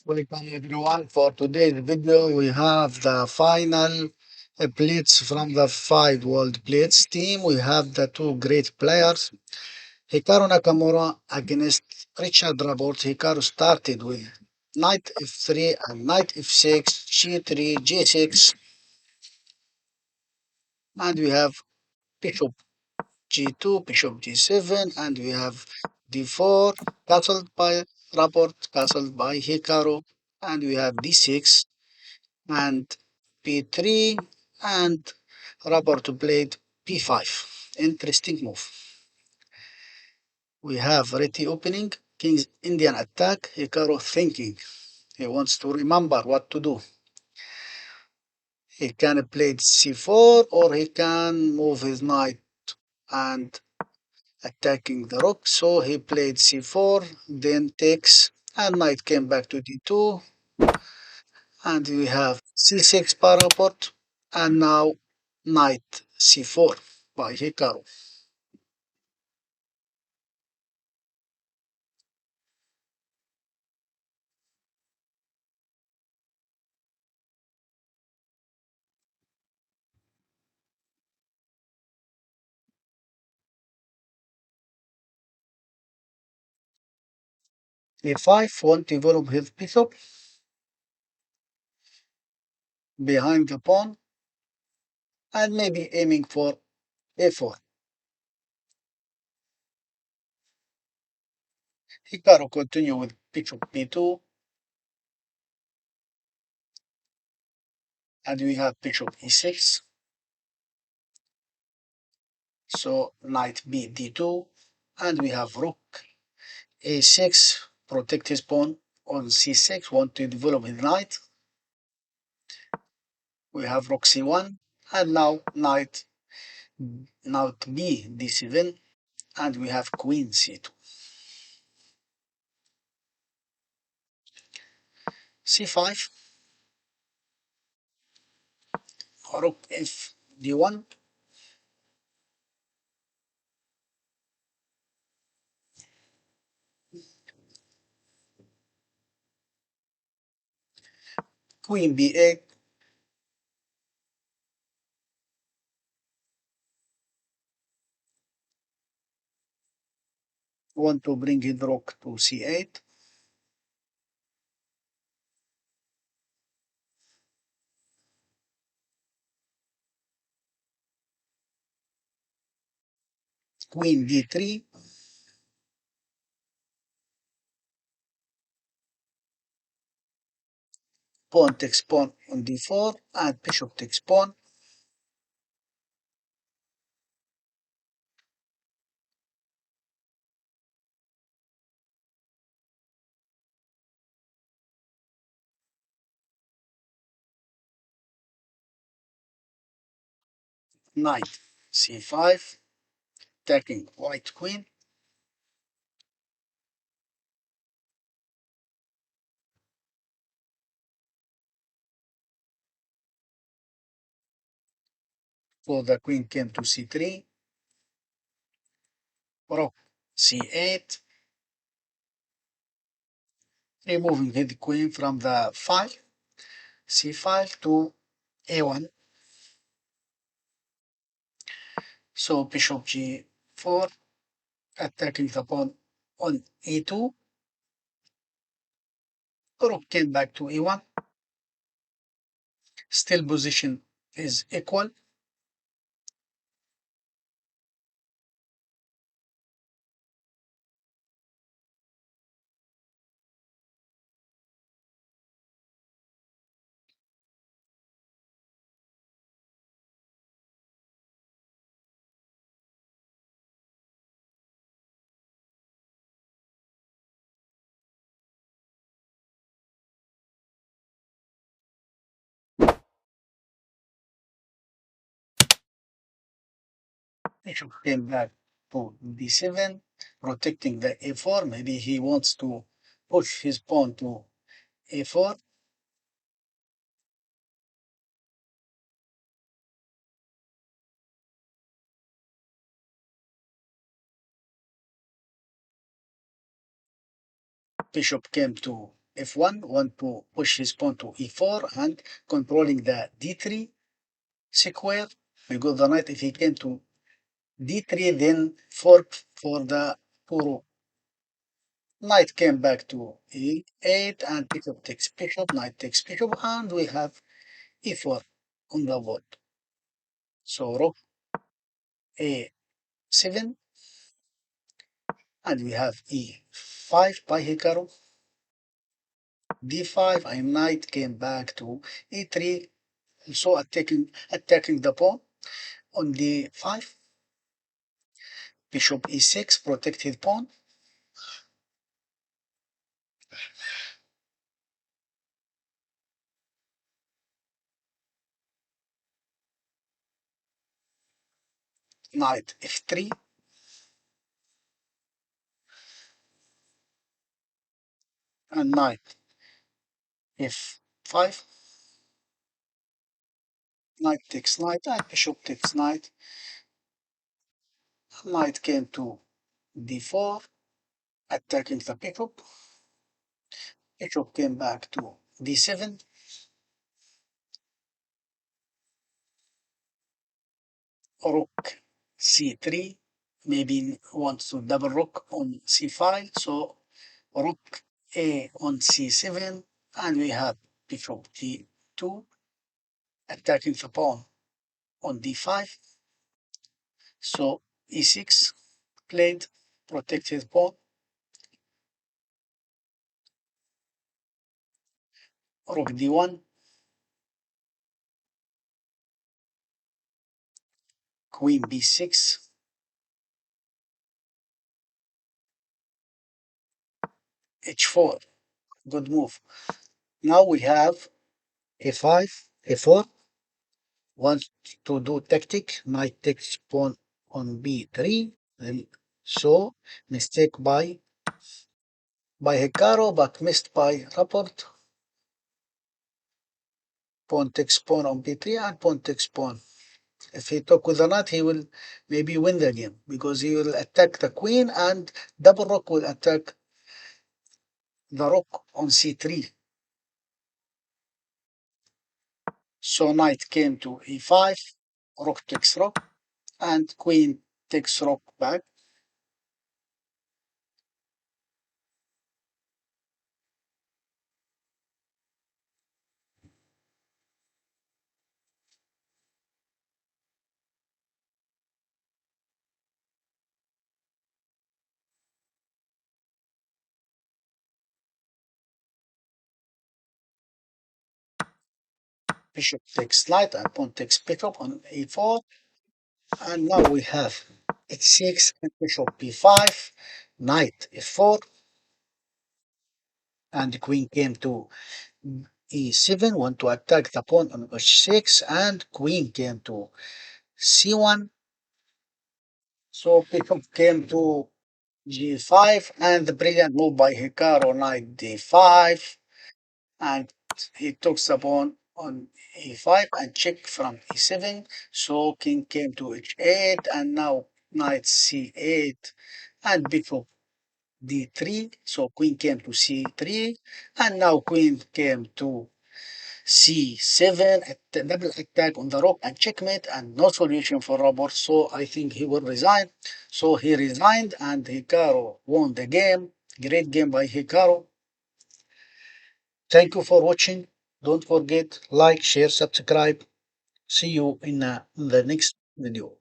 Welcome everyone. For today's video, we have the final blitz from the FIDE World Blitz team. We have the two great players, Hikaru Nakamura against Richard Rapport. Hikaru started with knight f3 and knight f6, g3, g6, and we have bishop g2, bishop g7, and we have d4, castled by Rapport, castled by Hikaru, and we have d6 and b3 and rubber to blade b5. Interesting move. We have Réti opening, King's Indian attack, Hikaru thinking. He wants to remember what to do. He can play c4 or he can move his knight and attacking the rook. So he played c4, then takes, and knight came back to d2, and we have c6 paraport, and now knight c4 by Hikaru. a5 want to develop his bishop behind the pawn and maybe aiming for a4. Hikaru continue with bishop b2, and we have bishop e6. So knight b d2, and we have rook a6, protect his pawn on c6, want to develop his knight. We have rook c1, and now knight b d7, and we have queen c2. c5, rook f d1, queen b8, want to bring his rook to c8, queen d3, pawn takes pawn on d4, and bishop takes pawn, knight c5, attacking white queen, so the queen came to c3, rook c8, removing the queen from the file, c5 to a1, so bishop g4, attacking the pawn on e2, rook came back to e1, still position is equal, bishop came back to d7, protecting the a4, maybe he wants to push his pawn to a4, bishop came to F1, want to push his pawn to E4 and controlling the D3 square. Because the knight, if he came to D3, then fork for the two. Knight came back to E8 and bishop takes bishop, knight takes bishop, and we have E4 on the board. So rook A7, and we have E5 by Hikaru. D5 and knight came back to E3, so attacking the pawn on D5. Bishop E6, protected pawn. Knight F3, and knight F5. Knight takes knight, and bishop takes knight. Knight came to D4, attacking the bishop. Bishop came back to D7. Rook C3. Maybe wants to double rook on C5. So rook A on C7. And we have bishop D2, attacking the pawn on D5. So E6 played, protected pawn. Rook D1, queen B6, H4. Good move. Now we have A5, A4. Wants to do tactic. Knight takes pawn on B3. And so mistake by Hikaru, but missed by Rapport. Pawn takes pawn on B3 and pawn takes pawn. If he took with the knight, he will maybe win the game because he will attack the queen and double rook will attack the rook on C3. So knight came to E5, rook takes rook, and queen takes rook back. Bishop takes knight and pawn takes bishop on E4. And now we have H6 and bishop B5, knight F4, and the queen came to E7, want to attack the pawn on H6, and queen came to C1. So bishop came to G5, and the brilliant move by Hikaru, knight D5, and he took the pawn on E5 and check from E7. So king came to H8, and now knight C8, and bishop D3. So queen came to C3, and now queen came to C7. Double attack on the rook and checkmate, and no solution for Robert. So I think he will resign. So he resigned, and Hikaru won the game. Great game by Hikaru. Thank you for watching. Don't forget like, share, subscribe. See you in the next video.